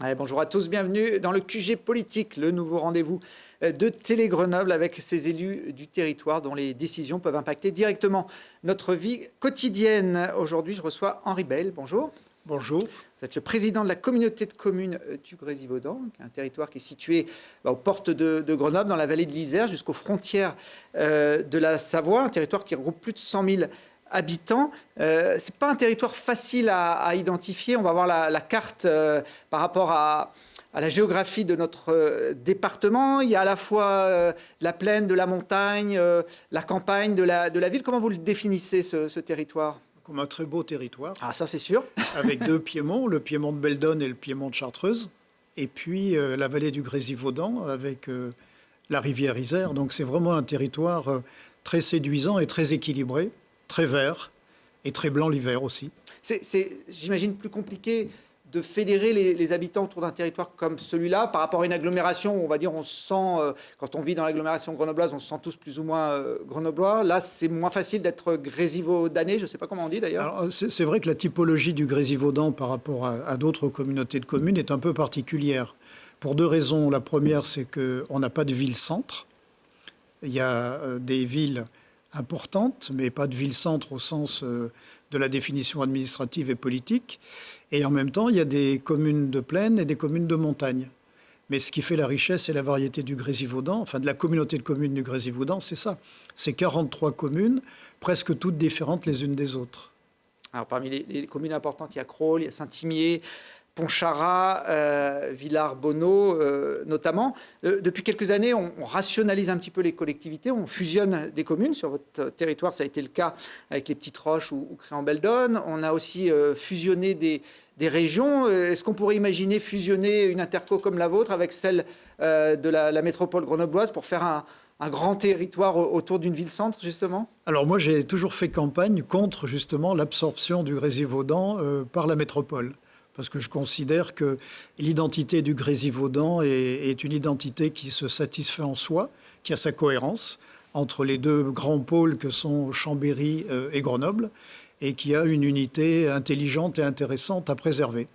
Ouais, bonjour à tous, bienvenue dans le QG Politique, le nouveau rendez-vous de Télé Grenoble avec ces élus du territoire dont les décisions peuvent impacter directement notre vie quotidienne. Aujourd'hui, je reçois Henri Bell. Bonjour. Bonjour. Vous êtes le président de la communauté de communes du Grésivaudan, un territoire qui est situé aux portes de Grenoble, dans la vallée de l'Isère, jusqu'aux frontières de la Savoie, un territoire qui regroupe plus de 100 000 habitants. Ce n'est pas un territoire facile à identifier. On va voir la carte par rapport à la géographie de notre département. Il y a à la fois de la plaine, de la montagne, la campagne, de la ville. Comment vous le définissez, ce territoire ? Comme un très beau territoire. Ah, ça c'est sûr. Avec deux piémonts, le piémont de Beldonne et le piémont de Chartreuse. Et puis la vallée du Grésivaudan avec la rivière Isère. Donc c'est vraiment un territoire très séduisant et très équilibré, très vert et très blanc l'hiver aussi. C'est, j'imagine, plus compliqué de fédérer les habitants autour d'un territoire comme celui-là par rapport à une agglomération où on va dire on se sent, quand on vit dans l'agglomération grenobloise, on se sent tous plus ou moins grenoblois. Là, c'est moins facile d'être grésivaudanais, je ne sais pas comment on dit d'ailleurs. C'est vrai que la typologie du Grésivaudan par rapport à d'autres communautés de communes est un peu particulière. Pour deux raisons. La première, c'est qu'on n'a pas de ville-centre. Il y a des villes importantes, mais pas de ville-centre au sens de la définition administrative et politique. Et en même temps, il y a des communes de plaine et des communes de montagne. Mais ce qui fait la richesse et la variété du Grésivaudan, enfin de la communauté de communes du Grésivaudan, c'est ça. C'est 43 communes, presque toutes différentes les unes des autres. Alors parmi les communes importantes, il y a Crolles, il y a Saint-Imier, Pontcharrat, Villars-Bonneau notamment. Depuis quelques années, on rationalise un petit peu les collectivités, on fusionne des communes. Sur votre territoire, ça a été le cas avec les Petites Roches ou Créan-Beldonne. On a aussi fusionné des régions. Est-ce qu'on pourrait imaginer fusionner une interco comme la vôtre avec celle de la métropole grenobloise pour faire un grand territoire autour d'une ville-centre, justement ? Alors moi, j'ai toujours fait campagne contre, justement, l'absorption du Grésivaudan par la métropole. Parce que je considère que l'identité du Grésivaudan est une identité qui se satisfait en soi, qui a sa cohérence entre les deux grands pôles que sont Chambéry et Grenoble, et qui a une unité intelligente et intéressante à préserver.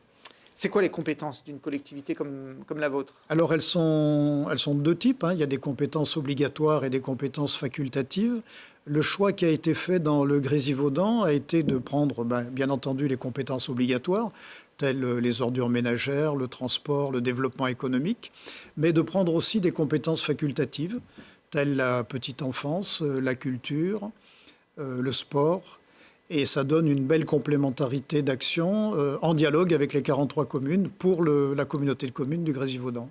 C'est quoi les compétences d'une collectivité comme la vôtre ? Alors elles sont de deux types. Il y a des compétences obligatoires et des compétences facultatives. Le choix qui a été fait dans le Grésivaudan a été de prendre, bien entendu, les compétences obligatoires, telles les ordures ménagères, le transport, le développement économique, mais de prendre aussi des compétences facultatives, telles la petite enfance, la culture, le sport. Et ça donne une belle complémentarité d'action en dialogue avec les 43 communes pour la communauté de communes du Grésivaudan.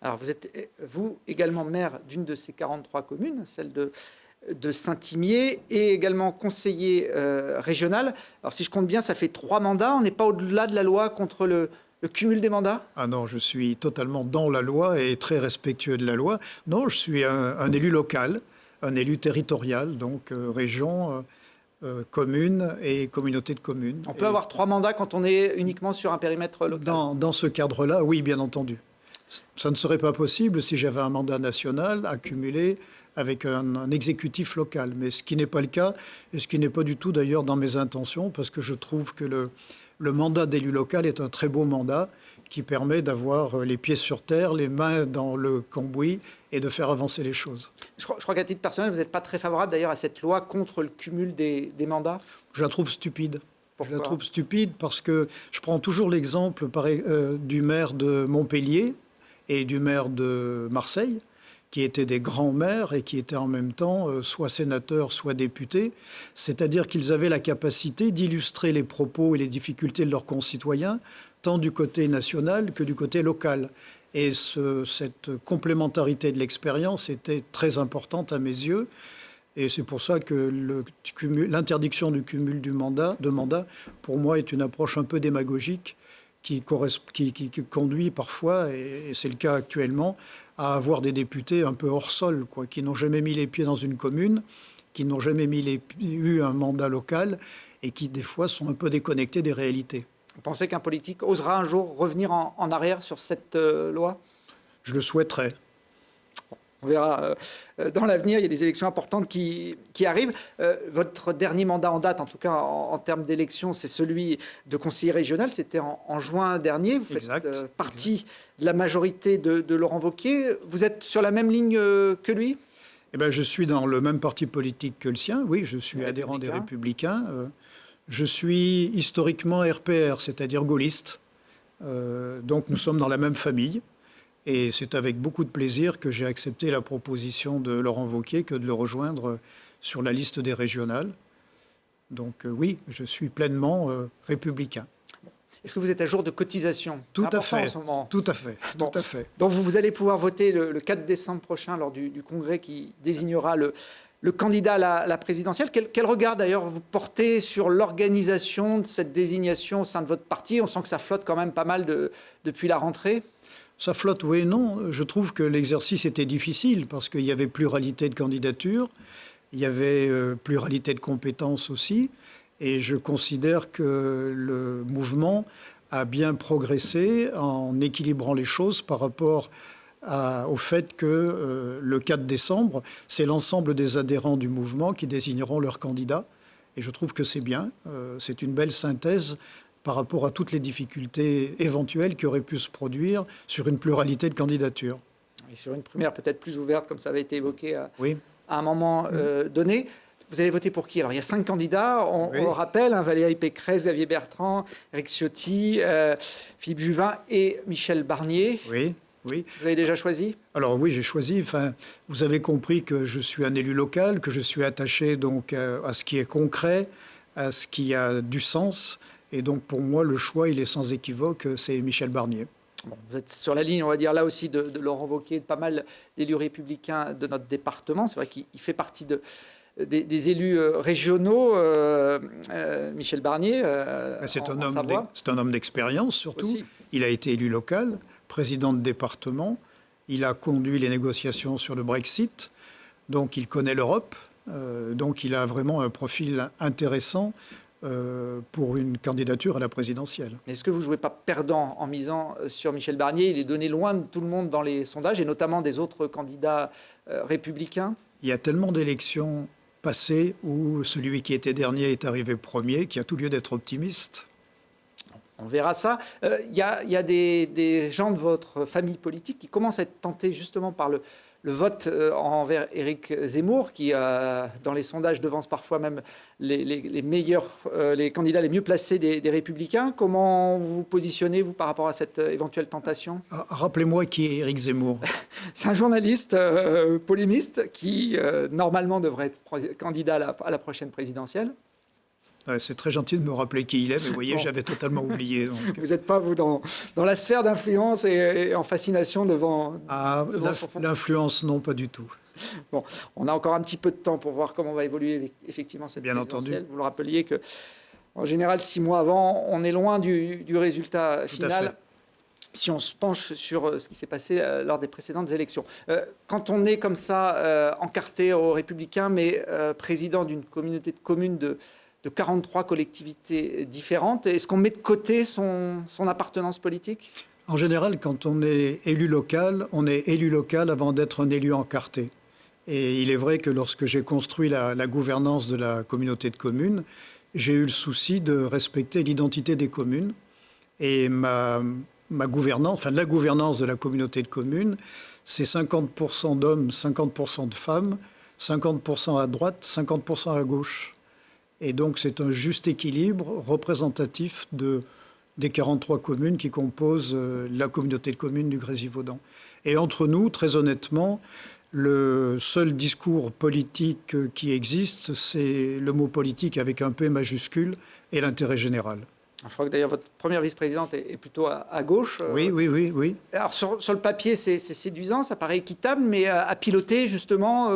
Alors vous êtes, vous, également maire d'une de ces 43 communes, celle de Saint-Imier, et également conseiller régional. Alors si je compte bien, ça fait 3 mandats. On n'est pas au-delà de la loi contre le cumul des mandats ? Ah non, je suis totalement dans la loi et très respectueux de la loi. Non, je suis un élu local, un élu territorial, donc région, commune et communauté de communes. On peut avoir 3 mandats quand on est uniquement sur un périmètre local ? Dans ce cadre-là, oui, bien entendu. Ça ne serait pas possible si j'avais un mandat national accumulé avec un exécutif local. Mais ce qui n'est pas le cas, et ce qui n'est pas du tout d'ailleurs dans mes intentions, parce que je trouve que le mandat d'élu local est un très beau mandat qui permet d'avoir les pieds sur terre, les mains dans le cambouis et de faire avancer les choses. Je crois qu'à titre personnel, vous n'êtes pas très favorable d'ailleurs à cette loi contre le cumul des mandats ? Je la trouve stupide. Pourquoi ? Je la trouve stupide parce que je prends toujours l'exemple du maire de Montpellier et du maire de Marseille, qui étaient des grands maires et qui étaient en même temps soit sénateurs, soit députés. C'est-à-dire qu'ils avaient la capacité d'illustrer les propos et les difficultés de leurs concitoyens, tant du côté national que du côté local. Et cette complémentarité de l'expérience était très importante à mes yeux. Et c'est pour ça que l'interdiction du cumul de mandat, pour moi, est une approche un peu démagogique qui conduit parfois, et c'est le cas actuellement, à avoir des députés un peu hors sol, qui n'ont jamais mis les pieds dans une commune, qui n'ont jamais eu un mandat local et qui, des fois, sont un peu déconnectés des réalités. Vous pensez qu'un politique osera un jour revenir en arrière sur cette loi ? Je le souhaiterais. On verra dans l'avenir, il y a des élections importantes qui arrivent. Votre dernier mandat en date, en tout cas en termes d'élections, c'est celui de conseiller régional. C'était en juin dernier. Vous faites partie de la majorité de Laurent Wauquiez. Vous êtes sur la même ligne que lui ? Eh ben, je suis dans le même parti politique que le sien. Oui, je suis adhérent des Républicains. Je suis historiquement RPR, c'est-à-dire gaulliste. Donc nous sommes dans la même famille. Et c'est avec beaucoup de plaisir que j'ai accepté la proposition de Laurent Wauquiez que de le rejoindre sur la liste des régionales. Donc oui, je suis pleinement républicain. Est-ce que vous êtes à jour de cotisation ? Tout à fait. En ce moment. Tout à fait. Bon. Tout à fait. Donc vous allez pouvoir voter le 4 décembre prochain lors du congrès qui désignera le candidat à la présidentielle. Quel regard d'ailleurs vous portez sur l'organisation de cette désignation au sein de votre parti ? On sent que ça flotte quand même pas mal depuis la rentrée. Ça flotte, oui et non. Je trouve que l'exercice était difficile parce qu'il y avait pluralité de candidatures, il y avait pluralité de compétences aussi. Et je considère que le mouvement a bien progressé en équilibrant les choses par rapport au fait que le 4 décembre, c'est l'ensemble des adhérents du mouvement qui désigneront leurs candidats. Et je trouve que c'est bien. C'est une belle synthèse par rapport à toutes les difficultés éventuelles qui auraient pu se produire sur une pluralité de candidatures. Et sur une première peut-être plus ouverte, comme ça avait été évoqué à un moment donné. Vous allez voter pour qui ? Alors, il y a 5 candidats, on le rappelle, Valérie Pécresse, Xavier Bertrand, Éric Ciotti, Philippe Juvin et Michel Barnier. Oui. Vous avez déjà choisi ? Alors oui, j'ai choisi. Enfin, vous avez compris que je suis un élu local, que je suis attaché donc à ce qui est concret, à ce qui a du sens. Et donc, pour moi, le choix, il est sans équivoque, c'est Michel Barnier. Bon, vous êtes sur la ligne, on va dire, là aussi, de Laurent Wauquiez, de pas mal d'élus républicains de notre département. C'est vrai qu'il fait partie des élus régionaux, Michel Barnier. C'est un homme d'expérience, surtout. Aussi. Il a été élu local, président de département. Il a conduit les négociations sur le Brexit. Donc, il connaît l'Europe. Donc, il a vraiment un profil intéressant pour une candidature à la présidentielle. Est-ce que vous ne jouez pas perdant en misant sur Michel Barnier ? Il est donné loin de tout le monde dans les sondages, et notamment des autres candidats républicains. Il y a tellement d'élections passées où celui qui était dernier est arrivé premier qu'il y a tout lieu d'être optimiste. On verra ça. Il y a des gens de votre famille politique qui commencent à être tentés justement par le vote envers Éric Zemmour, qui, dans les sondages, devance parfois même les meilleurs, les candidats les mieux placés des Républicains. Comment vous vous positionnez, vous, par rapport à cette éventuelle tentation ? Rappelez-moi qui est Éric Zemmour. C'est un journaliste polémiste qui, normalement, devrait être candidat à la prochaine présidentielle. C'est très gentil de me rappeler qui il est, mais vous voyez, j'avais totalement oublié. Donc. Vous n'êtes pas, vous, dans la sphère d'influence et en fascination devant l'influence, non, pas du tout. Bon, on a encore un petit peu de temps pour voir comment va évoluer effectivement cette présidentielle. Entendu. Vous le rappeliez qu'en général, 6 mois avant, on est loin du résultat final. Si on se penche sur ce qui s'est passé lors des précédentes élections. Quand on est comme ça, encarté aux Républicains, mais président d'une communauté de communes de 43 collectivités différentes, est-ce qu'on met de côté son appartenance politique ? En général, quand on est élu local, on est élu local avant d'être un élu encarté. Et il est vrai que lorsque j'ai construit la gouvernance de la communauté de communes, j'ai eu le souci de respecter l'identité des communes. Et ma gouvernance, enfin la gouvernance de la communauté de communes, c'est 50% d'hommes, 50% de femmes, 50% à droite, 50% à gauche. Et donc, c'est un juste équilibre représentatif des 43 communes qui composent la communauté de communes du Grésivaudan. Et entre nous, très honnêtement, le seul discours politique qui existe, c'est le mot politique avec un P majuscule et l'intérêt général. Je crois que d'ailleurs votre première vice-présidente est plutôt à gauche. Oui. Alors sur le papier, c'est séduisant, ça paraît équitable, mais à piloter, justement,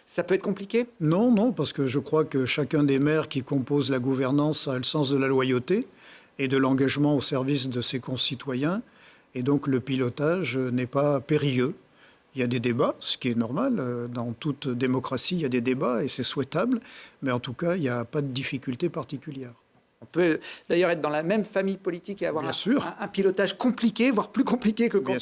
ça peut être compliqué ? Non, parce que je crois que chacun des maires qui composent la gouvernance a le sens de la loyauté et de l'engagement au service de ses concitoyens. Et donc le pilotage n'est pas périlleux. Il y a des débats, ce qui est normal. Dans toute démocratie, il y a des débats et c'est souhaitable. Mais en tout cas, il n'y a pas de difficulté particulière. On peut d'ailleurs être dans la même famille politique et avoir un pilotage compliqué, voire plus compliqué que quand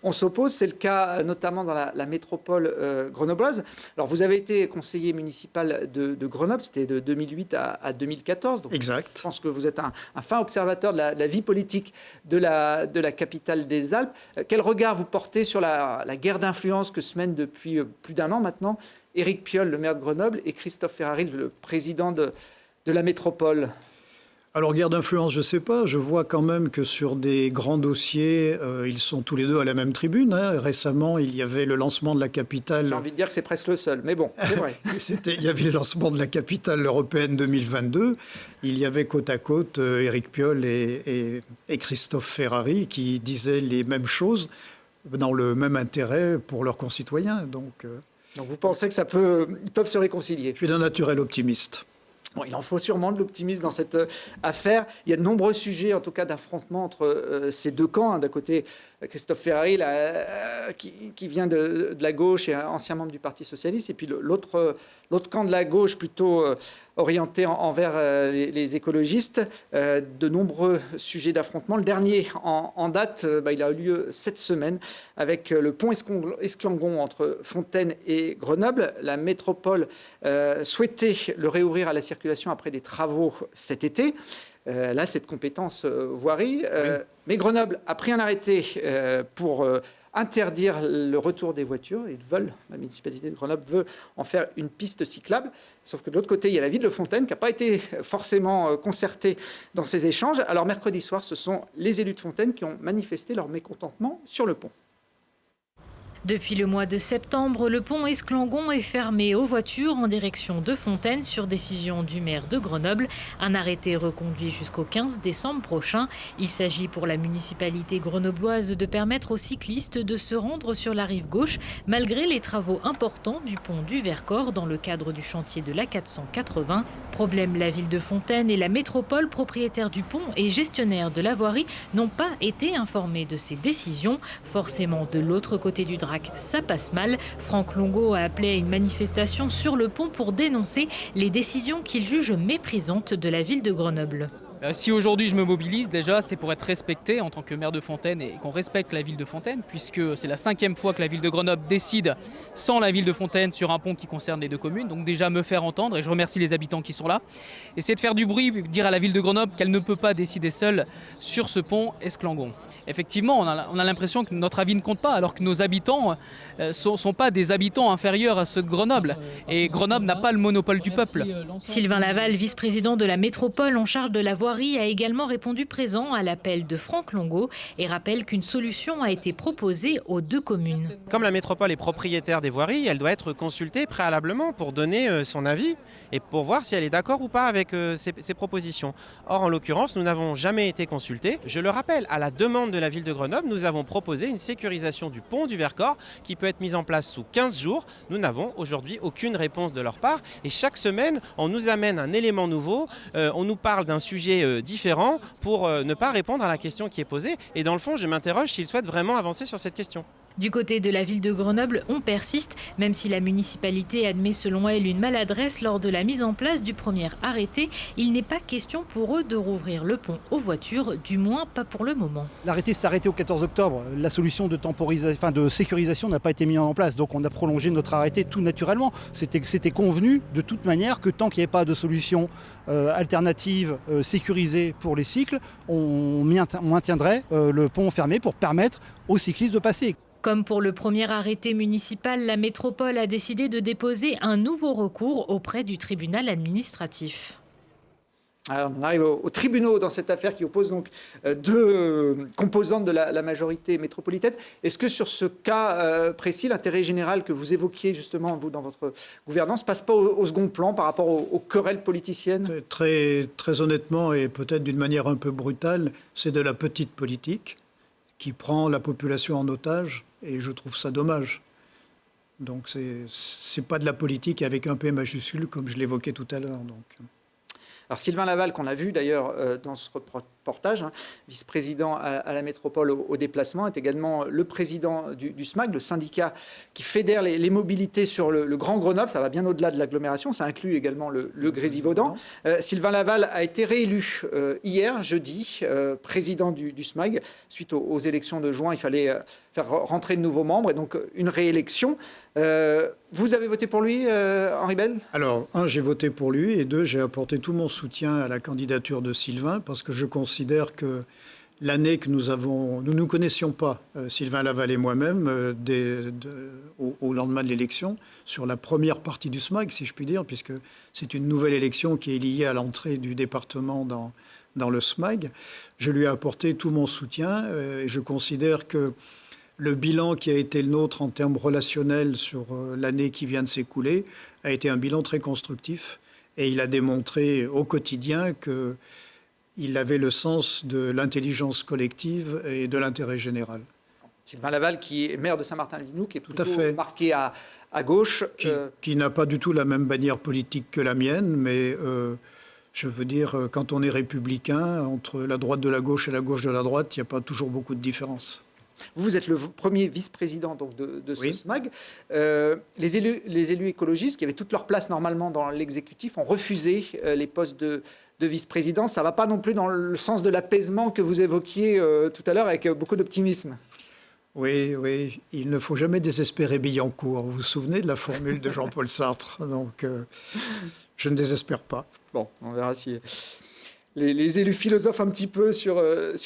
on s'oppose. C'est le cas notamment dans la métropole grenobloise. Alors vous avez été conseiller municipal de Grenoble, c'était de 2008 à 2014. Donc exact. Je pense que vous êtes un fin observateur de la vie politique de la capitale des Alpes. Quel regard vous portez sur la guerre d'influence que se mène depuis plus d'un an maintenant Éric Piolle, le maire de Grenoble, et Christophe Ferrari, le président de la métropole? Alors, guerre d'influence, je ne sais pas. Je vois quand même que sur des grands dossiers, ils sont tous les deux à la même tribune. Récemment, il y avait le lancement de la capitale... J'ai envie de dire que c'est presque le seul, mais bon, c'est vrai. Il y avait le lancement de la capitale européenne 2022. Il y avait côte à côte Éric Piolle et Christophe Ferrari qui disaient les mêmes choses dans le même intérêt pour leurs concitoyens. Donc vous pensez que ils peuvent se réconcilier? Je suis d'un naturel optimiste. Bon, il en faut sûrement de l'optimisme dans cette affaire. Il y a de nombreux sujets, en tout cas, d'affrontement entre ces deux camps. D'un côté, Christophe Ferrari, qui vient de la gauche et ancien membre du Parti socialiste, et puis l'autre camp de la gauche, plutôt orienté envers les écologistes. De nombreux sujets d'affrontement. Le dernier en date, il a eu lieu cette semaine avec le pont Esclangon entre Fontaine et Grenoble. La métropole souhaitait le réouvrir à la circulation après des travaux cet été. Là, cette compétence voirie. Oui. Mais Grenoble a pris un arrêté pour interdire le retour des voitures. La municipalité de Grenoble veut en faire une piste cyclable. Sauf que de l'autre côté, il y a la ville de Fontaine qui n'a pas été forcément concertée dans ces échanges. Alors mercredi soir, ce sont les élus de Fontaine qui ont manifesté leur mécontentement sur le pont. Depuis le mois de septembre, le pont Esclangon est fermé aux voitures en direction de Fontaine sur décision du maire de Grenoble. Un arrêté reconduit jusqu'au 15 décembre prochain. Il s'agit pour la municipalité grenobloise de permettre aux cyclistes de se rendre sur la rive gauche malgré les travaux importants du pont du Vercors dans le cadre du chantier de l'A480. Problème, la ville de Fontaine et la métropole propriétaire du pont et gestionnaire de la voirie n'ont pas été informés de ces décisions. Forcément, de l'autre côté du Drac, ça passe mal. Franck Longo a appelé à une manifestation sur le pont pour dénoncer les décisions qu'il juge méprisantes de la ville de Grenoble. Si aujourd'hui je me mobilise, déjà c'est pour être respecté en tant que maire de Fontaine et qu'on respecte la ville de Fontaine, puisque c'est la 5e fois que la ville de Grenoble décide sans la ville de Fontaine sur un pont qui concerne les deux communes. Donc déjà me faire entendre, et je remercie les habitants qui sont là. Essayer de faire du bruit, dire à la ville de Grenoble qu'elle ne peut pas décider seule sur ce pont Esclangon. Effectivement, on a l'impression que notre avis ne compte pas, alors que nos habitants ne sont pas des habitants inférieurs à ceux de Grenoble. Et Grenoble n'a pas le monopole du peuple. Sylvain Laval, vice-président de la métropole en charge de la voirie, a également répondu présent à l'appel de Franck Longo et rappelle qu'une solution a été proposée aux deux communes. Comme la métropole est propriétaire des voiries, elle doit être consultée préalablement pour donner son avis et pour voir si elle est d'accord ou pas avec ces propositions. Or, en l'occurrence, nous n'avons jamais été consultés. Je le rappelle, à la demande de la ville de Grenoble, nous avons proposé une sécurisation du pont du Vercors qui peut être mise en place sous 15 jours. Nous n'avons aujourd'hui aucune réponse de leur part et chaque semaine, on nous amène un élément nouveau, on nous parle d'un sujet différent pour ne pas répondre à la question qui est posée. Et dans le fond, je m'interroge s'ils souhaitent vraiment avancer sur cette question. Du côté de la ville de Grenoble, on persiste, même si la municipalité admet selon elle une maladresse lors de la mise en place du premier arrêté. Il n'est pas question pour eux de rouvrir le pont aux voitures, du moins pas pour le moment. L'arrêté s'est arrêté au 14 octobre. La solution de sécurisation n'a pas été mise en place. Donc on a prolongé notre arrêté tout naturellement. C'était convenu de toute manière que tant qu'il n'y avait pas de solution alternative sécurisée pour les cycles, on maintiendrait le pont fermé pour permettre aux cyclistes de passer. Comme pour le premier arrêté municipal, la métropole a décidé de déposer un nouveau recours auprès du tribunal administratif. Alors, on arrive aux tribunaux dans cette affaire qui oppose donc deux composantes de la majorité métropolitaine. Est-ce que sur ce cas précis, l'intérêt général que vous évoquiez justement vous dans votre gouvernance passe pas au second plan par rapport aux querelles politiciennes? Très honnêtement et peut-être d'une manière un peu brutale, c'est de la petite politique qui prend la population en otage et je trouve ça dommage. Donc c'est pas de la politique avec un P majuscule comme je l'évoquais tout à l'heure. Alors Sylvain Laval, qu'on a vu d'ailleurs dans ce reportage, hein, vice-président à la métropole au déplacement, est également le président du SMAG, le syndicat qui fédère les mobilités sur le Grand Grenoble. Ça va bien au-delà de l'agglomération, ça inclut également le Grésivaudan. Sylvain Laval a été réélu hier, jeudi, président du SMAG. Suite aux élections de juin, il fallait faire rentrer de nouveaux membres, et donc une réélection. Vous avez voté pour lui, Henri Bell? Alors, un, j'ai voté pour lui, et deux, j'ai apporté tout mon soutien à la candidature de Sylvain, parce que je considère que l'année que nous ne nous connaissions pas, Sylvain Laval et moi-même, au lendemain de l'élection, sur la première partie du SMAG, si je puis dire, puisque c'est une nouvelle élection qui est liée à l'entrée du département dans le SMAG. Je lui ai apporté tout mon soutien, et je considère que le bilan qui a été le nôtre en termes relationnels sur l'année qui vient de s'écouler a été un bilan très constructif, et il a démontré au quotidien qu'il avait le sens de l'intelligence collective et de l'intérêt général. Sylvain Laval, qui est maire de Saint-Martin-le-Vinoux, qui est Tout à plutôt fait. marqué à gauche. Qui n'a pas du tout la même bannière politique que la mienne, mais je veux dire, quand on est républicain, entre la droite de la gauche et la gauche de la droite, il n'y a pas toujours beaucoup de différence. Vous êtes le premier vice-président donc, de ce Oui. SMAG. Les élus écologistes, qui avaient toute leur place normalement dans l'exécutif, ont refusé les postes de vice-président. Ça ne va pas non plus dans le sens de l'apaisement que vous évoquiez tout à l'heure avec beaucoup d'optimisme. Oui, oui, il ne faut jamais désespérer Billancourt. Vous vous souvenez de la formule de Jean-Paul Sartre? Donc, je ne désespère pas. Bon, on verra si les élus philosophent un petit peu sur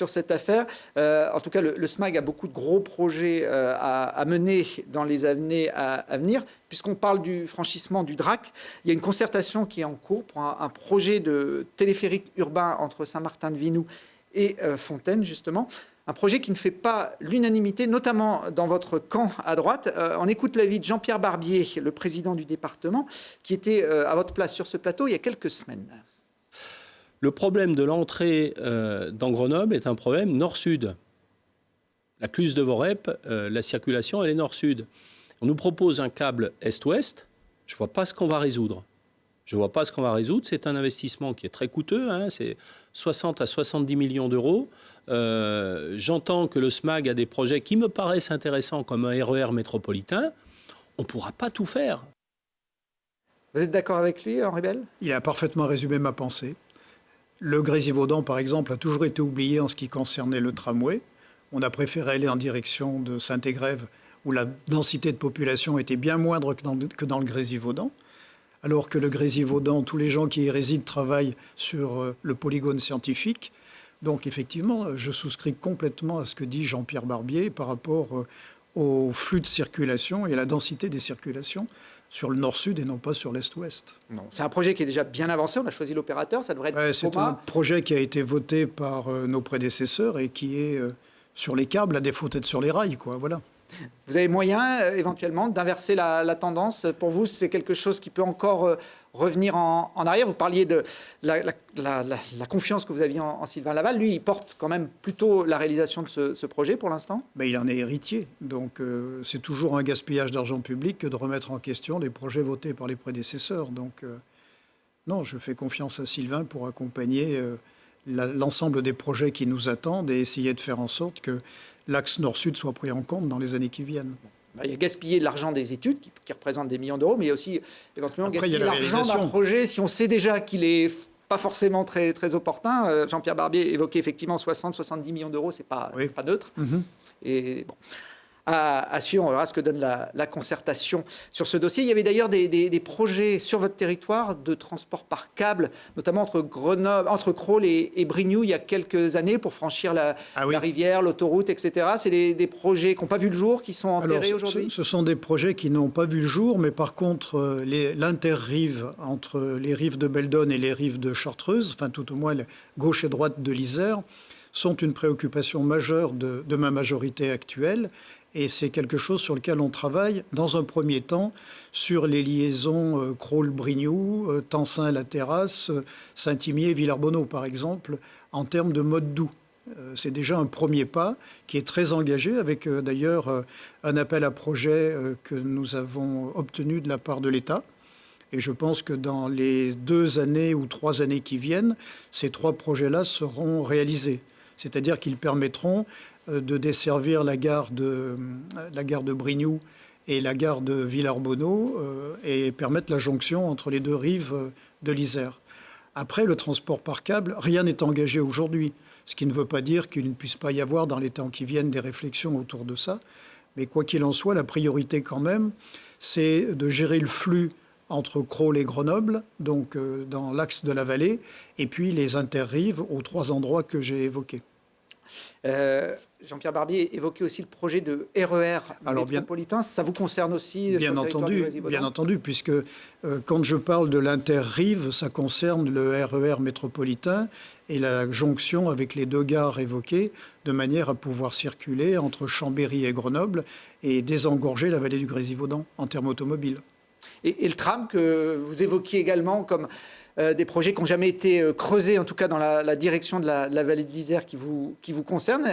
cette affaire. En tout cas, le SMAG a beaucoup de gros projets à mener dans les années à venir. Puisqu'on parle du franchissement du Drac, il y a une concertation qui est en cours pour un projet de téléphérique urbain entre Saint-Martin-de-Vinoux et Fontaine, justement. Un projet qui ne fait pas l'unanimité, notamment dans votre camp à droite. On écoute l'avis de Jean-Pierre Barbier, le président du département, qui était à votre place sur ce plateau il y a quelques semaines. Le problème de l'entrée dans Grenoble est un problème nord-sud. La Cluse de Vorep, la circulation, elle est nord-sud. On nous propose un câble est-ouest. Je ne vois pas ce qu'on va résoudre. C'est un investissement qui est très coûteux. Hein, c'est 60 à 70 millions d'euros. J'entends que le SMAG a des projets qui me paraissent intéressants comme un RER métropolitain. On ne pourra pas tout faire. Vous êtes d'accord avec lui, Henri Bell? Il a parfaitement résumé ma pensée. Le Grésivaudan, par exemple, a toujours été oublié en ce qui concernait le tramway. On a préféré aller en direction de Saint-Égrève, où la densité de population était bien moindre que dans le Grésivaudan. Alors que le Grésivaudan, tous les gens qui y résident travaillent sur le polygone scientifique. Donc effectivement, je souscris complètement à ce que dit Jean-Pierre Barbier par rapport au flux de circulation et à la densité des circulations sur le nord-sud et non pas sur l'est-ouest. Non, c'est un projet qui est déjà bien avancé. On a choisi l'opérateur. Ça devrait être c'est un projet qui a été voté par nos prédécesseurs et qui est sur les câbles à défaut d'être sur les rails, quoi. Voilà. Vous avez moyen, éventuellement, d'inverser la tendance? Pour vous, c'est quelque chose qui peut encore revenir en arrière? Vous parliez de la confiance que vous aviez en Sylvain Laval. Lui, il porte quand même plutôt la réalisation de ce projet pour l'instant? Mais il en est héritier. Donc, c'est toujours un gaspillage d'argent public que de remettre en question les projets votés par les prédécesseurs. Donc, non, je fais confiance à Sylvain pour accompagner l'ensemble des projets qui nous attendent et essayer de faire en sorte que l'axe nord-sud soit pris en compte dans les années qui viennent. Il y a gaspiller l'argent des études, qui représente des millions d'euros, mais il y a aussi éventuellement gaspiller l'argent d'un projet si on sait déjà qu'il n'est pas forcément très, très opportun. Jean-Pierre Barbier évoquait effectivement 60-70 millions d'euros, c'est pas neutre. Mm-hmm. Et bon, à suivre, on verra ce que donne la concertation sur ce dossier. Il y avait d'ailleurs des projets sur votre territoire de transport par câble, notamment entre Crolles et Brignoux il y a quelques années pour franchir la rivière, l'autoroute, etc. C'est des projets qui n'ont pas vu le jour, qui sont enterrés aujourd'hui? Ce sont des projets qui n'ont pas vu le jour, mais par contre, l'interrive entre les rives de Beldonne et les rives de Chartreuse, enfin tout au moins la gauche et droite de l'Isère, sont une préoccupation majeure de ma majorité actuelle. Et c'est quelque chose sur lequel on travaille, dans un premier temps, sur les liaisons Crolles-Brignoux, Tencin-La Terrasse, Saint-Imier-Villarbonneau, par exemple, en termes de mode doux. C'est déjà un premier pas qui est très engagé, avec d'ailleurs un appel à projet que nous avons obtenu de la part de l'État, Et je pense que dans les 2 années ou 3 années qui viennent, ces 3 projets-là seront réalisés. C'est-à-dire qu'ils permettront de desservir la gare de Brignoux et la gare de Villarbonneau et permettre la jonction entre les 2 rives de l'Isère. Après, le transport par câble, rien n'est engagé aujourd'hui. Ce qui ne veut pas dire qu'il ne puisse pas y avoir dans les temps qui viennent des réflexions autour de ça. Mais quoi qu'il en soit, la priorité quand même, c'est de gérer le flux entre Crolles et Grenoble, donc dans l'axe de la vallée, et puis les interrives aux 3 endroits que j'ai évoqués. Jean-Pierre Barbier évoquait aussi le projet de RER métropolitain. Ça vous concerne aussi? Bien entendu, puisque quand je parle de l'interrive, ça concerne le RER métropolitain et la jonction avec les 2 gares évoquées, de manière à pouvoir circuler entre Chambéry et Grenoble et désengorger la vallée du Grésivaudan en termes automobiles. Et le tram que vous évoquiez également comme des projets qui n'ont jamais été creusés, en tout cas dans la direction de la vallée de l'Isère qui vous concerne.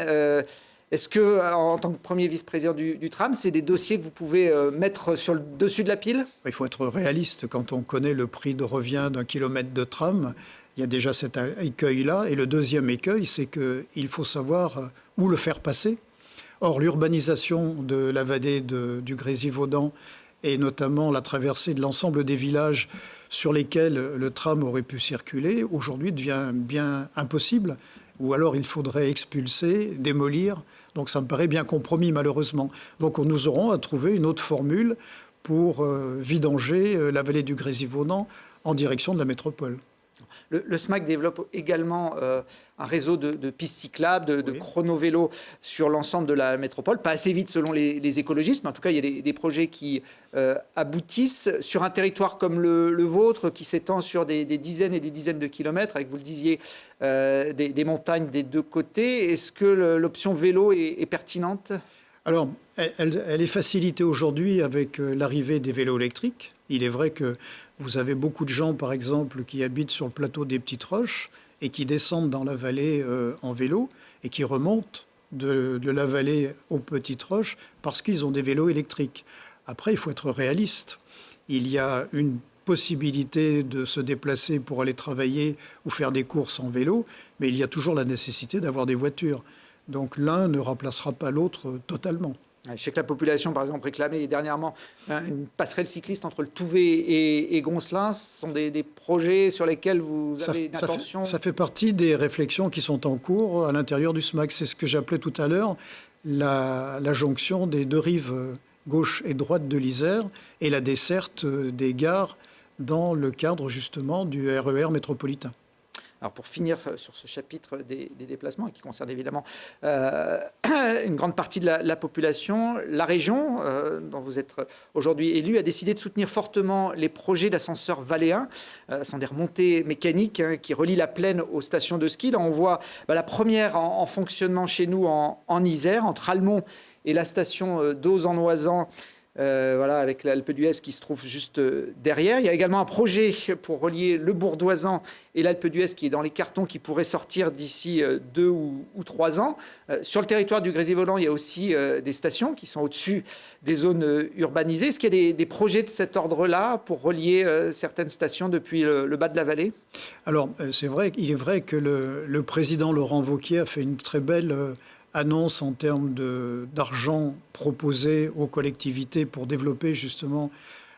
Est-ce que, en tant que premier vice-président du tram, c'est des dossiers que vous pouvez mettre sur le dessus de la pile? Il faut être réaliste. Quand on connaît le prix de revient d'un kilomètre de tram, il y a déjà cet écueil-là. Et le deuxième écueil, c'est qu'il faut savoir où le faire passer. Or, l'urbanisation de la vallée du Grésivaudan et notamment la traversée de l'ensemble des villages sur lesquels le tram aurait pu circuler, aujourd'hui devient bien impossible. Ou alors il faudrait expulser, démolir. Donc ça me paraît bien compromis, malheureusement. Donc nous aurons à trouver une autre formule pour vidanger la vallée du Grésivaudan en direction de la métropole. Le SMAC développe également un réseau de pistes cyclables, de chrono-vélos sur l'ensemble de la métropole. Pas assez vite selon les écologistes, mais en tout cas, il y a des projets qui aboutissent sur un territoire comme le vôtre, qui s'étend sur des dizaines et des dizaines de kilomètres, avec, vous le disiez, des montagnes des 2 côtés. Est-ce que l'option vélo est pertinente? Alors, elle est facilitée aujourd'hui avec l'arrivée des vélos électriques. Il est vrai que vous avez beaucoup de gens, par exemple, qui habitent sur le plateau des Petites Roches et qui descendent dans la vallée en vélo et qui remontent de la vallée aux Petites Roches parce qu'ils ont des vélos électriques. Après, il faut être réaliste. Il y a une possibilité de se déplacer pour aller travailler ou faire des courses en vélo, mais il y a toujours la nécessité d'avoir des voitures. Donc l'un ne remplacera pas l'autre totalement. Je sais que la population, par exemple, réclamait dernièrement une passerelle cycliste entre le Touvet et Goncelin. Ce sont des projets sur lesquels vous avez une attention? Ça fait partie des réflexions qui sont en cours à l'intérieur du SMAC. C'est ce que j'appelais tout à l'heure la jonction des 2 rives gauche et droite de l'Isère et la desserte des gares dans le cadre justement du RER métropolitain. Alors pour finir sur ce chapitre des déplacements, qui concerne évidemment une grande partie de la population, la région dont vous êtes aujourd'hui élu a décidé de soutenir fortement les projets d'ascenseurs valléens. Ce sont des remontées mécaniques qui relient la plaine aux stations de ski. Là, on voit la première en fonctionnement chez nous en Isère, entre Almont et la station d'Auz-en-Oisans. Avec l'Alpe d'Huez qui se trouve juste derrière. Il y a également un projet pour relier le Bourdoisan et l'Alpe d'Huez qui est dans les cartons, qui pourrait sortir d'ici 2 ou 3 ans. Sur le territoire du Grésivaudan, il y a aussi des stations qui sont au-dessus des zones urbanisées. Est-ce qu'il y a des projets de cet ordre-là pour relier certaines stations depuis le bas de la vallée? Alors, il est vrai que le président Laurent Wauquiez a fait une très belle annonce en termes d'argent proposé aux collectivités pour développer justement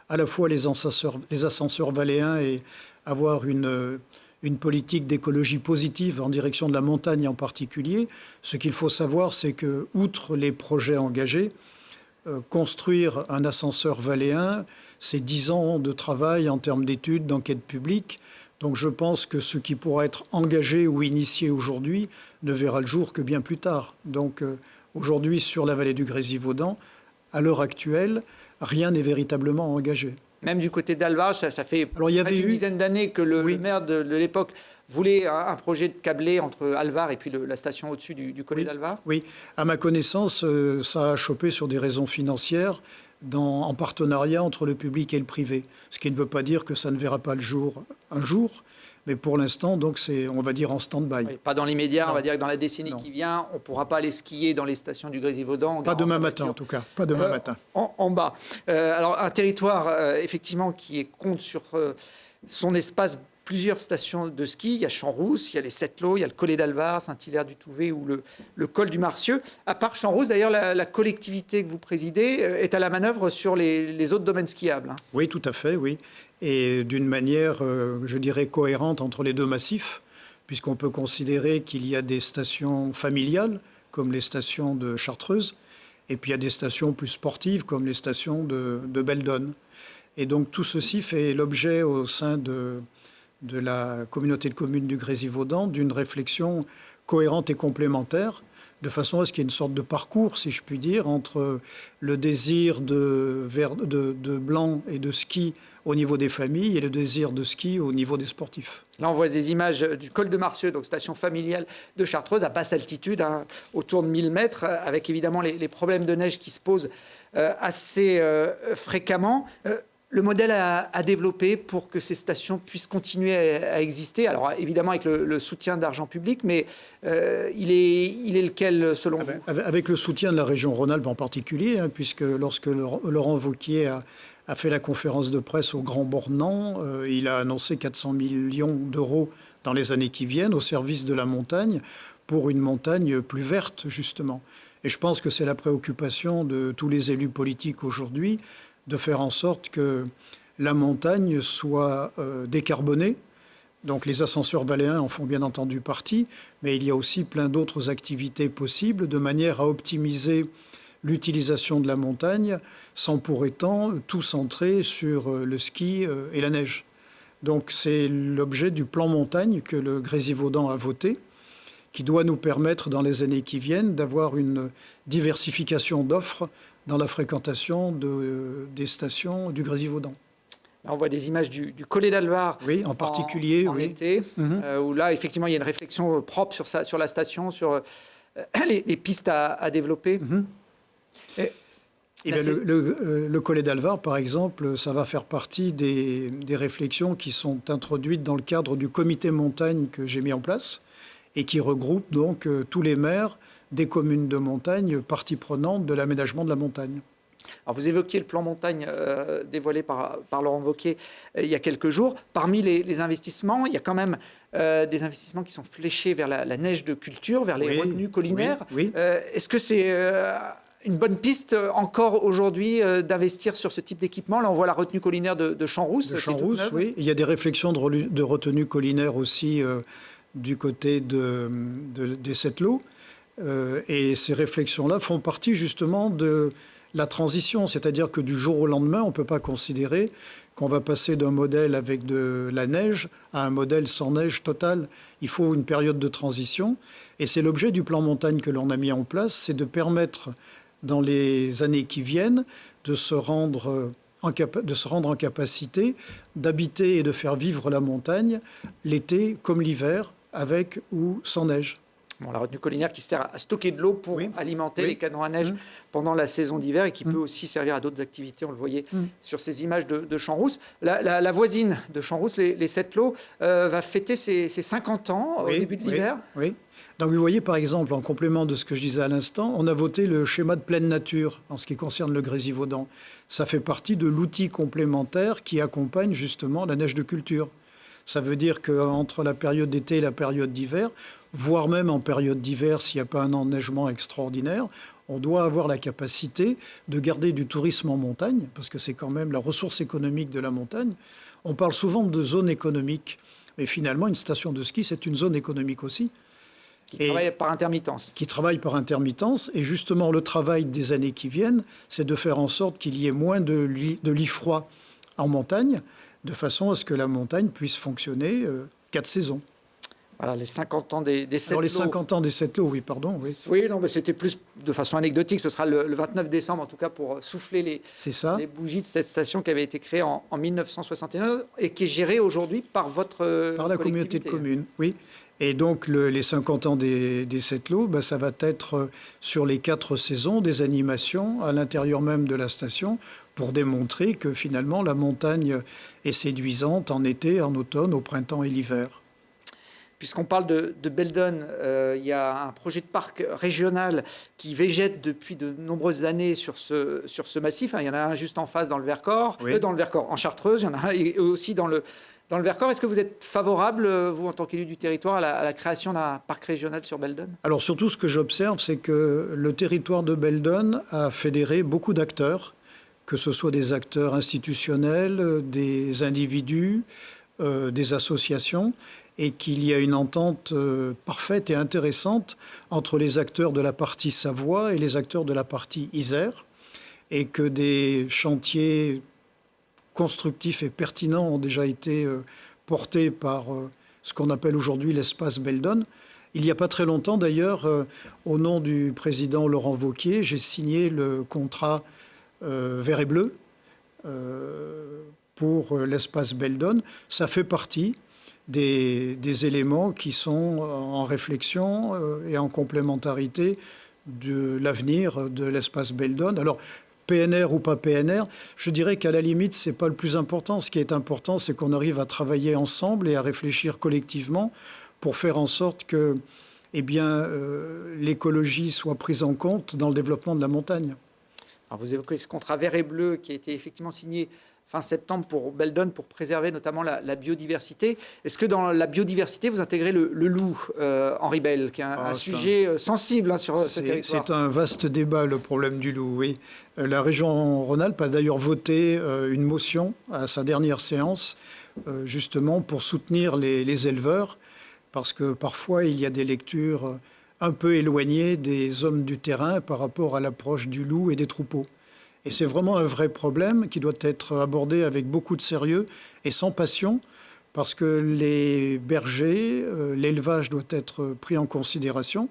à la fois les ascenseurs valléens et avoir une politique d'écologie positive en direction de la montagne en particulier. Ce qu'il faut savoir, c'est que, outre les projets engagés, construire un ascenseur valléen, c'est 10 ans de travail en termes d'études, d'enquête publique. Donc je pense que ce qui pourra être engagé ou initié aujourd'hui ne verra le jour que bien plus tard. Donc aujourd'hui, sur la vallée du Grésivaudan, à l'heure actuelle, rien n'est véritablement engagé. Même du côté d'Alvar, ça fait une dizaine d'années que le maire de l'époque voulait un projet de câblé entre Alvar et puis la station au-dessus du collet d'Alvar. Oui, à ma connaissance, ça a chopé sur des raisons financières, en partenariat entre le public et le privé. Ce qui ne veut pas dire que ça ne verra pas le jour un jour, Mais pour l'instant, donc, c'est, on va dire, en stand-by. Oui, pas dans l'immédiat, on va dire que dans la décennie qui vient, on ne pourra pas aller skier dans les stations du Grésivaudan. Pas demain matin, en tout cas. Pas demain matin. En bas. Alors, un territoire, effectivement, qui compte sur son espace plusieurs stations de ski. Il y a Champs-Rousses, il y a les Sept-Lots, il y a le Collet d'Alvar, Saint-Hilaire-du-Touvet ou le col du Marcieux. À part Champs-Rousses, d'ailleurs, la collectivité que vous présidez est à la manœuvre sur les autres domaines skiables. Oui, tout à fait, oui. Et d'une manière, je dirais, cohérente entre les deux massifs, puisqu'on peut considérer qu'il y a des stations familiales, comme les stations de Chartreuse, et puis il y a des stations plus sportives, comme les stations de Beldonne. Et donc tout ceci fait l'objet au sein de la communauté de communes du Grésivaudan d'une réflexion cohérente et complémentaire, de façon à ce qu'il y ait une sorte de parcours, si je puis dire, entre le désir de blanc et de ski au niveau des familles et le désir de ski au niveau des sportifs. Là, on voit des images du col de Marcieux, donc station familiale de Chartreuse, à basse altitude, autour de 1000 mètres, avec évidemment les problèmes de neige qui se posent assez fréquemment. Le modèle à développer pour que ces stations puissent continuer à exister, alors évidemment avec le soutien d'argent public, mais il est lequel selon vous? Avec le soutien de la région Rhône-Alpes en particulier, hein, puisque lorsque Laurent Wauquiez a fait la conférence de presse au Grand Bornand, il a annoncé 400 millions d'euros dans les années qui viennent au service de la montagne, pour une montagne plus verte justement. Et je pense que c'est la préoccupation de tous les élus politiques aujourd'hui, de faire en sorte que la montagne soit décarbonée. Donc les ascenseurs valéens en font bien entendu partie, mais il y a aussi plein d'autres activités possibles de manière à optimiser l'utilisation de la montagne sans pour autant tout centrer sur le ski et la neige. Donc c'est l'objet du plan montagne que le Grésivaudan a voté, qui doit nous permettre dans les années qui viennent d'avoir une diversification d'offres dans la fréquentation des stations du Grésivaudan. Là, on voit des images du Collet d'Alvar, oui, en particulier, en été, où là, effectivement, il y a une réflexion propre sur la station, sur les pistes à développer. Et le Collet d'Alvar, par exemple, ça va faire partie des réflexions qui sont introduites dans le cadre du comité montagne que j'ai mis en place et qui regroupe donc tous les maires des communes de montagne, partie prenante de l'aménagement de la montagne. Alors vous évoquiez le plan montagne dévoilé par Laurent Wauquiez il y a quelques jours. Parmi les investissements, il y a quand même des investissements qui sont fléchés vers la neige de culture, vers les retenues collinaires. Oui. Est-ce que c'est une bonne piste encore aujourd'hui d'investir sur ce type d'équipement? Là, on voit la retenue collinaire de Champs-Rousses. De Champs-Rousses, oui. Il y a des réflexions de retenue collinaire aussi du côté des Sept-Lots. Et ces réflexions-là font partie justement de la transition, c'est-à-dire que du jour au lendemain, on ne peut pas considérer qu'on va passer d'un modèle avec de la neige à un modèle sans neige totale. Il faut une période de transition, et c'est l'objet du plan montagne que l'on a mis en place, c'est de permettre dans les années qui viennent de se rendre en capacité d'habiter et de faire vivre la montagne l'été comme l'hiver, avec ou sans neige. Bon, la retenue collinaire qui sert à stocker de l'eau pour alimenter les canons à neige pendant la saison d'hiver et qui peut aussi servir à d'autres activités. On le voyait sur ces images de Champs-Rousses. La voisine de Champs-Rousses, les Sept-Lots, va fêter ses 50 ans au début de l'hiver. Oui. Donc vous voyez, par exemple, en complément de ce que je disais à l'instant, on a voté le schéma de pleine nature en ce qui concerne le Grésivaudan. Ça fait partie de l'outil complémentaire qui accompagne justement la neige de culture. Ça veut dire qu'entre la période d'été et la période d'hiver, voire même en période d'hiver, s'il n'y a pas un enneigement extraordinaire, on doit avoir la capacité de garder du tourisme en montagne, parce que c'est quand même la ressource économique de la montagne. On parle souvent de zone économique, mais finalement, une station de ski, c'est une zone économique aussi. Qui travaille par intermittence. Qui travaille par intermittence. Et justement, le travail des années qui viennent, c'est de faire en sorte qu'il y ait moins de lits froids en montagne, de façon à ce que la montagne puisse fonctionner 4 saisons. Voilà, les 50 ans des Sept-Lots. Alors les 50 ans des Sept-Lots, oui, pardon. Oui, non, mais c'était plus de façon anecdotique. Ce sera le 29 décembre, en tout cas, pour souffler les bougies de cette station qui avait été créée en 1961 et qui est gérée aujourd'hui par la communauté de communes, oui. Et donc les 50 ans des Sept-Lots, ça va être sur les 4 saisons des animations à l'intérieur même de la station pour démontrer que finalement la montagne est séduisante en été, en automne, au printemps et l'hiver. Puisqu'on parle de Beldon, il y a un projet de parc régional qui végète depuis de nombreuses années sur ce massif. Il y en a un juste en face dans le Vercors, en Chartreuse, il y en a un aussi dans le Vercors. Est-ce que vous êtes favorable, vous, en tant qu'élu du territoire, à la création d'un parc régional sur Beldon? Alors surtout, ce que j'observe, c'est que le territoire de Beldon a fédéré beaucoup d'acteurs, que ce soit des acteurs institutionnels, des individus, des associations, et qu'il y a une entente parfaite et intéressante entre les acteurs de la partie Savoie et les acteurs de la partie Isère, et que des chantiers constructifs et pertinents ont déjà été portés par ce qu'on appelle aujourd'hui l'espace Beldon. Il n'y a pas très longtemps, d'ailleurs, au nom du président Laurent Wauquiez, j'ai signé le contrat vert et bleu pour l'espace Beldon. Ça fait partie des éléments qui sont en réflexion et en complémentarité de l'avenir de l'espace Beldon. Alors, PNR ou pas PNR, je dirais qu'à la limite, ce n'est pas le plus important. Ce qui est important, c'est qu'on arrive à travailler ensemble et à réfléchir collectivement pour faire en sorte que l'écologie soit prise en compte dans le développement de la montagne. Alors vous évoquez ce contrat vert et bleu qui a été effectivement signé fin septembre pour Beldon, pour préserver notamment la biodiversité. Est-ce que dans la biodiversité, vous intégrez le loup, Henri Bell, qui est un sujet sensible sur ce territoire? C'est un vaste débat, le problème du loup, oui. La région Rhône-Alpes a d'ailleurs voté une motion à sa dernière séance, justement pour soutenir les éleveurs, parce que parfois il y a des lectures un peu éloignées des hommes du terrain par rapport à l'approche du loup et des troupeaux. Et c'est vraiment un vrai problème qui doit être abordé avec beaucoup de sérieux et sans passion, parce que les bergers, l'élevage doit être pris en considération.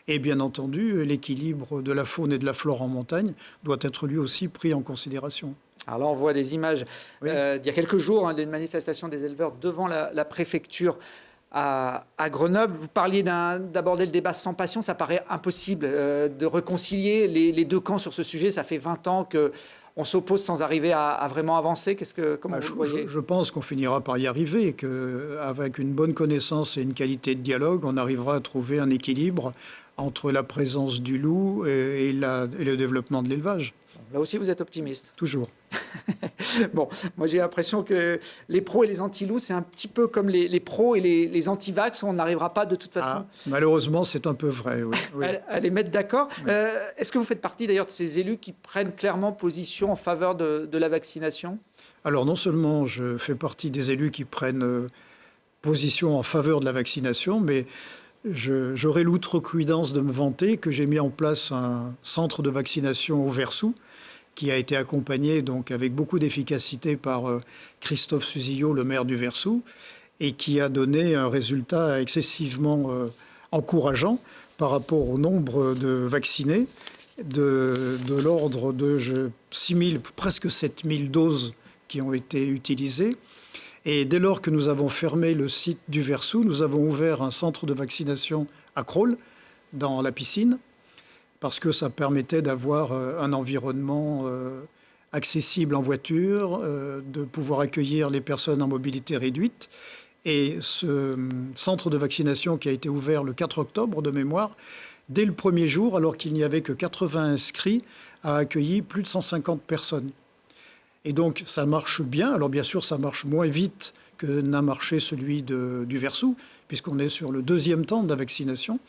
Et bien entendu, l'équilibre de la faune et de la flore en montagne doit être lui aussi pris en considération. Alors là, on voit des images d'il y a quelques jours d'une manifestation des éleveurs devant la préfecture à Grenoble. Vous parliez d'aborder le débat sans passion. Ça paraît impossible de réconcilier les deux camps sur ce sujet. Ça fait 20 ans qu'on s'oppose sans arriver à vraiment avancer. Comment vous le voyez? Je pense qu'on finira par y arriver et qu'avec une bonne connaissance et une qualité de dialogue, on arrivera à trouver un équilibre entre la présence du loup et le développement de l'élevage. Là aussi, vous êtes optimiste. Toujours. Bon, moi j'ai l'impression que les pros et les anti-loups, c'est un petit peu comme les pros et les anti-vax. On n'arrivera pas de toute façon. Malheureusement, c'est un peu vrai, oui. À les mettre d'accord. Oui. Est-ce que vous faites partie d'ailleurs de ces élus qui prennent clairement position en faveur de la vaccination? Alors non seulement je fais partie des élus qui prennent position en faveur de la vaccination, mais j'aurai l'outrecuidance de me vanter que j'ai mis en place un centre de vaccination au Versou, qui a été accompagné donc avec beaucoup d'efficacité par Christophe Suzillot, le maire du Versou, et qui a donné un résultat excessivement encourageant par rapport au nombre de vaccinés, de l'ordre de 6 000, presque 7 000 doses qui ont été utilisées. Et dès lors que nous avons fermé le site du Versou, nous avons ouvert un centre de vaccination à Crolles, dans la piscine, parce que ça permettait d'avoir un environnement accessible en voiture, de pouvoir accueillir les personnes en mobilité réduite. Et ce centre de vaccination qui a été ouvert le 4 octobre de mémoire, dès le premier jour, alors qu'il n'y avait que 80 inscrits, a accueilli plus de 150 personnes. Et donc ça marche bien. Alors bien sûr, ça marche moins vite que n'a marché celui du Versou, puisqu'on est sur le 2e temps de la vaccination.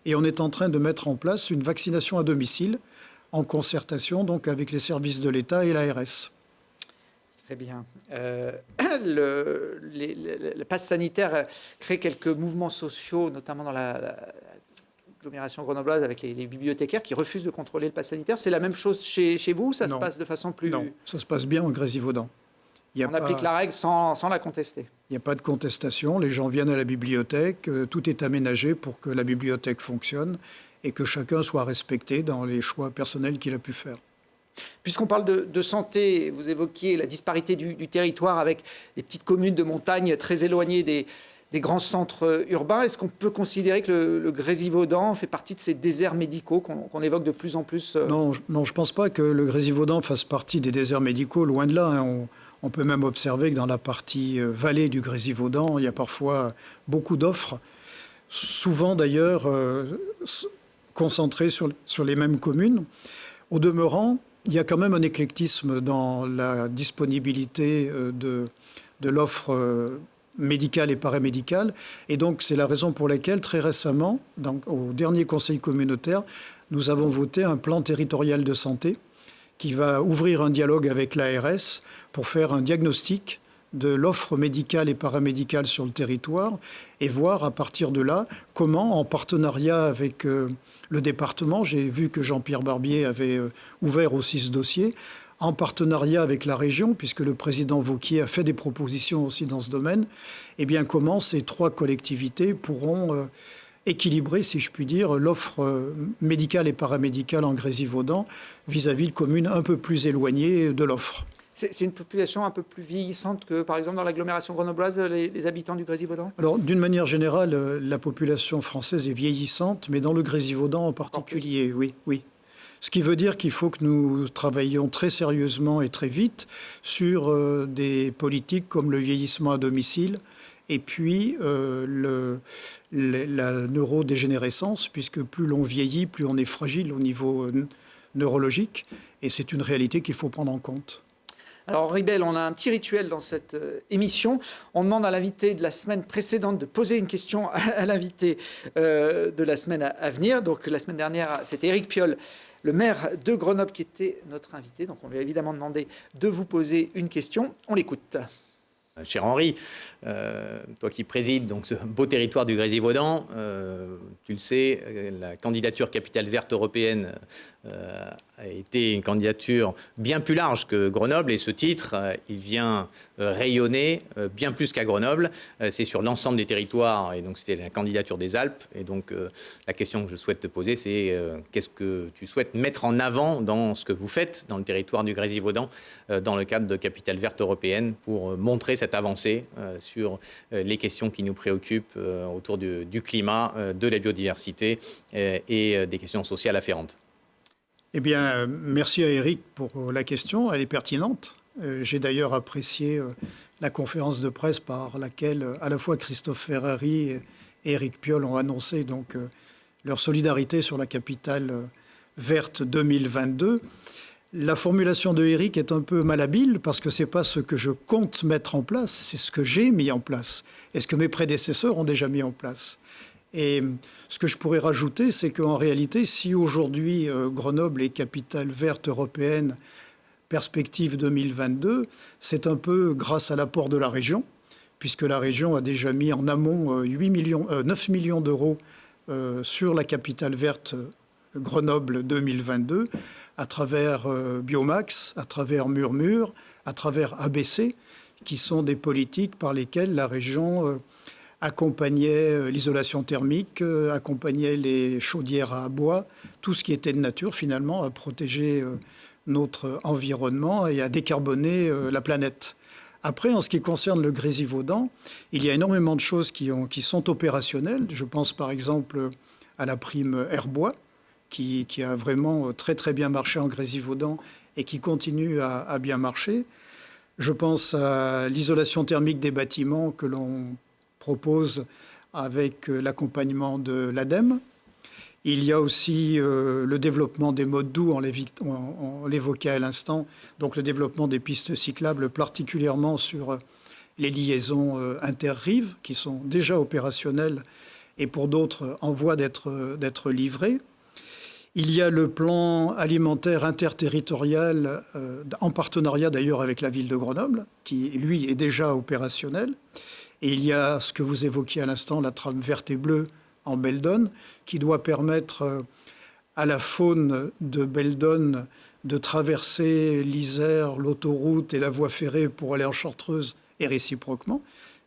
Et on est en train de mettre en place une vaccination à domicile, en concertation donc avec les services de l'État et l'ARS. Très bien. Le pass sanitaire crée quelques mouvements sociaux, notamment dans l'agglomération grenobloise, avec les bibliothécaires qui refusent de contrôler le pass sanitaire. C'est la même chose chez vous ou ça se passe de façon plus... Non, ça se passe bien en Grésivaudan. On applique la règle sans la contester. Il n'y a pas de contestation. Les gens viennent à la bibliothèque. Tout est aménagé pour que la bibliothèque fonctionne et que chacun soit respecté dans les choix personnels qu'il a pu faire. Puisqu'on parle de santé, vous évoquiez la disparité du territoire avec des petites communes de montagne très éloignées des grands centres urbains. Est-ce qu'on peut considérer que le Grésivaudan fait partie de ces déserts médicaux qu'on évoque de plus en plus Non, je ne pense pas que le Grésivaudan fasse partie des déserts médicaux, loin de là. Hein. On peut même observer que dans la partie vallée du Grésivaudan, il y a parfois beaucoup d'offres, souvent d'ailleurs concentrées sur les mêmes communes. Au demeurant, il y a quand même un éclectisme dans la disponibilité de l'offre médicale et paramédicale. Et donc, c'est la raison pour laquelle, très récemment, au dernier conseil communautaire, nous avons voté un plan territorial de santé qui va ouvrir un dialogue avec l'ARS pour faire un diagnostic de l'offre médicale et paramédicale sur le territoire et voir à partir de là comment, en partenariat avec le département, j'ai vu que Jean-Pierre Barbier avait ouvert aussi ce dossier, en partenariat avec la région, puisque le président Wauquiez a fait des propositions aussi dans ce domaine, et bien comment ces trois collectivités pourront équilibrer, si je puis dire, l'offre médicale et paramédicale en Grésivaudan vis-à-vis de communes un peu plus éloignées de l'offre. C'est une population un peu plus vieillissante que, par exemple, dans l'agglomération grenobloise, les habitants du Grésivaudan? Alors, d'une manière générale, la population française est vieillissante, mais dans le Grésivaudan en particulier, oui. Ce qui veut dire qu'il faut que nous travaillions très sérieusement et très vite sur des politiques comme le vieillissement à domicile et puis la neurodégénérescence, puisque plus l'on vieillit, plus on est fragile au niveau neurologique. Et c'est une réalité qu'il faut prendre en compte. Alors Henri Bell, on a un petit rituel dans cette émission. On demande à l'invité de la semaine précédente de poser une question à l'invité de la semaine à venir. Donc la semaine dernière, c'était Éric Piolle, le maire de Grenoble, qui était notre invité. Donc on lui a évidemment demandé de vous poser une question. On l'écoute. Cher Henri, toi qui présides donc ce beau territoire du Grésivaudan, tu le sais, la candidature Capitale Verte européenne a été une candidature bien plus large que Grenoble, et ce titre, il vient rayonner bien plus qu'à Grenoble. C'est sur l'ensemble des territoires, et donc c'était la candidature des Alpes. Et donc la question que je souhaite te poser, c'est qu'est-ce que tu souhaites mettre en avant dans ce que vous faites dans le territoire du Grésivaudan, dans le cadre de Capitale Verte européenne, pour montrer cette avancée sur les questions qui nous préoccupent autour du climat, de la biodiversité et des questions sociales afférentes. Eh bien, merci à Éric pour la question, elle est pertinente. J'ai d'ailleurs apprécié la conférence de presse par laquelle à la fois Christophe Ferrari et Éric Piolle ont annoncé donc, leur solidarité sur la Capitale Verte 2022. La formulation de Éric est un peu malhabile parce que ce n'est pas ce que je compte mettre en place, c'est ce que j'ai mis en place et ce que mes prédécesseurs ont déjà mis en place. Et ce que je pourrais rajouter, c'est qu'en réalité, si aujourd'hui Grenoble est capitale verte européenne, perspective 2022, c'est un peu grâce à l'apport de la région, puisque la région a déjà mis en amont 9 millions d'euros sur la capitale verte Grenoble 2022, à travers Biomax, à travers Murmure, à travers ABC, qui sont des politiques par lesquelles la région accompagnait l'isolation thermique, accompagnait les chaudières à bois, tout ce qui était de nature finalement à protéger notre environnement et à décarboner la planète. Après, en ce qui concerne le Grésivaudan, il y a énormément de choses qui sont opérationnelles. Je pense par exemple à la prime Airbois, qui a vraiment très très bien marché en Grésivaudan et qui continue à bien marcher. Je pense à l'isolation thermique des bâtiments que l'on propose avec l'accompagnement de l'ADEME. Il y a aussi le développement des modes doux, on l'évoquait à l'instant, donc le développement des pistes cyclables, particulièrement sur les liaisons interrives, qui sont déjà opérationnelles et pour d'autres en voie d'être livrées. Il y a le plan alimentaire interterritorial, en partenariat d'ailleurs avec la ville de Grenoble, qui lui est déjà opérationnel. Et il y a ce que vous évoquiez à l'instant, la trame verte et bleue en Beldonne, qui doit permettre à la faune de Beldonne de traverser l'Isère, l'autoroute et la voie ferrée pour aller en Chartreuse et réciproquement.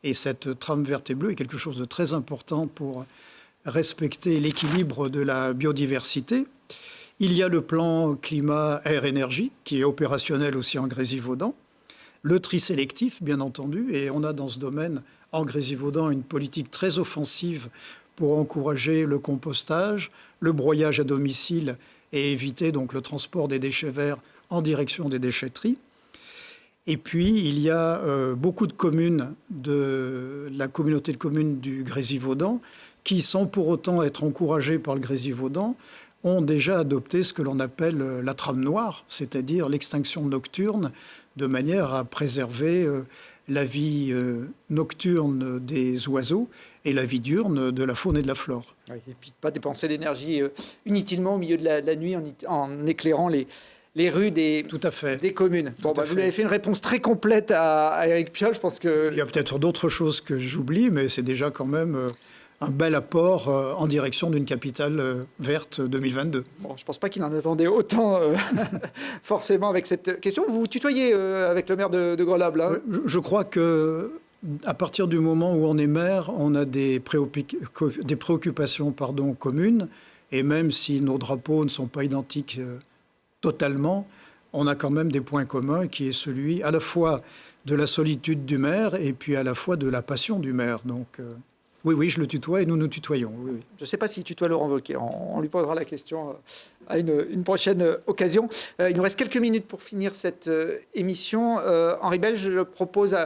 Et cette trame verte et bleue est quelque chose de très important pour respecter l'équilibre de la biodiversité. Il y a le plan climat, air, énergie, qui est opérationnel aussi en Grésivaudan. Le tri sélectif, bien entendu, et on a dans ce domaine en Grésivaudan une politique très offensive pour encourager le compostage, le broyage à domicile et éviter donc le transport des déchets verts en direction des déchetteries. Et puis, il y a beaucoup de communes de la communauté de communes du Grésivaudan qui, sans pour autant être encouragées par le Grésivaudan, ont déjà adopté ce que l'on appelle la trame noire, c'est-à-dire l'extinction nocturne, de manière à préserver la vie nocturne des oiseaux et la vie diurne de la faune et de la flore. Oui, et puis pas dépenser l'énergie inutilement au milieu de la nuit en éclairant les rues des communes. Bon, vous lui avez fait une réponse très complète à Éric Piolle. Je pense que... Il y a peut-être d'autres choses que j'oublie, mais c'est déjà quand même un bel apport en direction d'une capitale verte 2022. Bon, je ne pense pas qu'il en attendait autant forcément avec cette question. Vous vous tutoyez avec le maire de Grenoble, hein ? Je crois que à partir du moment où on est maire, on a des préoccupations communes, et même si nos drapeaux ne sont pas identiques totalement, on a quand même des points communs, qui est celui à la fois de la solitude du maire et puis à la fois de la passion du maire. Donc oui, je le tutoie et nous nous tutoyons. Oui. Je ne sais pas s'il tutoie Laurent Wauquiez. On lui posera la question à une prochaine occasion. Il nous reste quelques minutes pour finir cette émission. Henri Belle, je le propose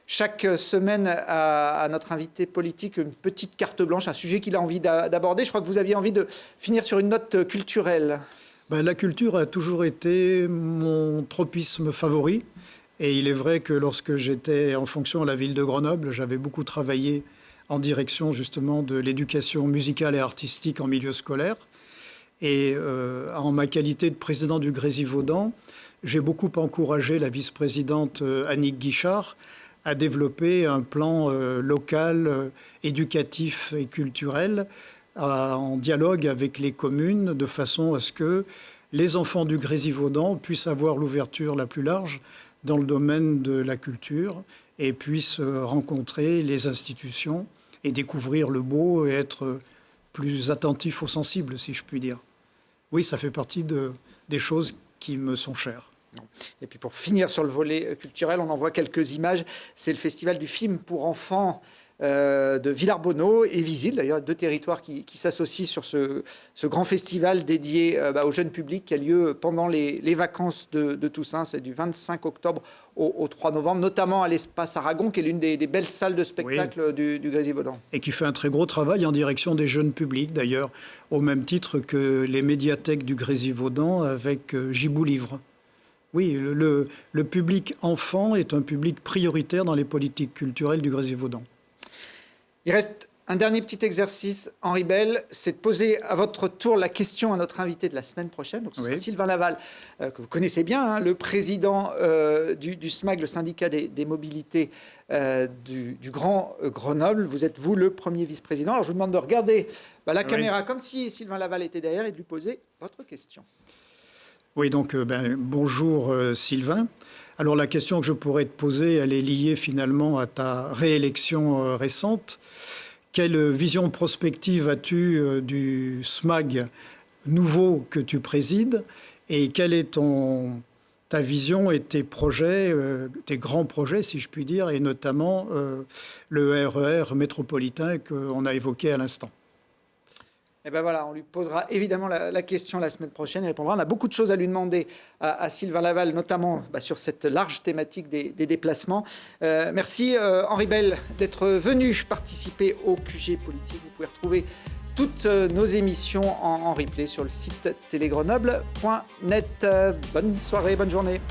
chaque semaine à notre invité politique une petite carte blanche, un sujet qu'il a envie d'aborder. Je crois que vous aviez envie de finir sur une note culturelle. La culture a toujours été mon tropisme favori. Et il est vrai que lorsque j'étais en fonction à la ville de Grenoble, j'avais beaucoup travaillé en direction justement de l'éducation musicale et artistique en milieu scolaire. Et en ma qualité de président du Grésivaudan, j'ai beaucoup encouragé la vice-présidente Annick Guichard à développer un plan local, éducatif et culturel en dialogue avec les communes, de façon à ce que les enfants du Grésivaudan puissent avoir l'ouverture la plus large dans le domaine de la culture et puissent rencontrer les institutions et découvrir le beau et être plus attentifs aux sensibles, si je puis dire. Oui, ça fait partie des choses qui me sont chères. Et puis pour finir sur le volet culturel, on en voit quelques images. C'est le festival du film pour enfants de Villarbonneau et Visil, d'ailleurs, deux territoires qui s'associent sur ce grand festival dédié au jeune public qui a lieu pendant les vacances de Toussaint. C'est du 25 octobre au 3 novembre, notamment à l'Espace Aragon, qui est l'une des belles salles de spectacle du Grésivaudan. Et qui fait un très gros travail en direction des jeunes publics, d'ailleurs, au même titre que les médiathèques du Grésivaudan avec Gibou Livre. Oui, le public enfant est un public prioritaire dans les politiques culturelles du Grésivaudan. Il reste un dernier petit exercice, Henri Belle, c'est de poser à votre tour la question à notre invité de la semaine prochaine. Donc, ce sera Sylvain Laval, que vous connaissez bien, le président du SMAG, le syndicat des mobilités du Grand Grenoble. Vous êtes, vous, le premier vice-président. Alors, je vous demande de regarder la caméra comme si Sylvain Laval était derrière et de lui poser votre question. Oui, donc bonjour Sylvain. Alors la question que je pourrais te poser, elle est liée finalement à ta réélection récente. Quelle vision prospective as-tu du SMAG nouveau que tu présides et quelle est ta vision et tes projets, tes grands projets si je puis dire, et notamment le RER métropolitain qu'on a évoqué à l'instant? Et ben voilà, on lui posera évidemment la question la semaine prochaine. Il répondra. On a beaucoup de choses à lui demander à Sylvain Laval, notamment sur cette large thématique des déplacements. Merci Henri Belle d'être venu participer au QG Politique. Vous pouvez retrouver toutes nos émissions en replay sur le site télégrenoble.net. Bonne soirée, bonne journée.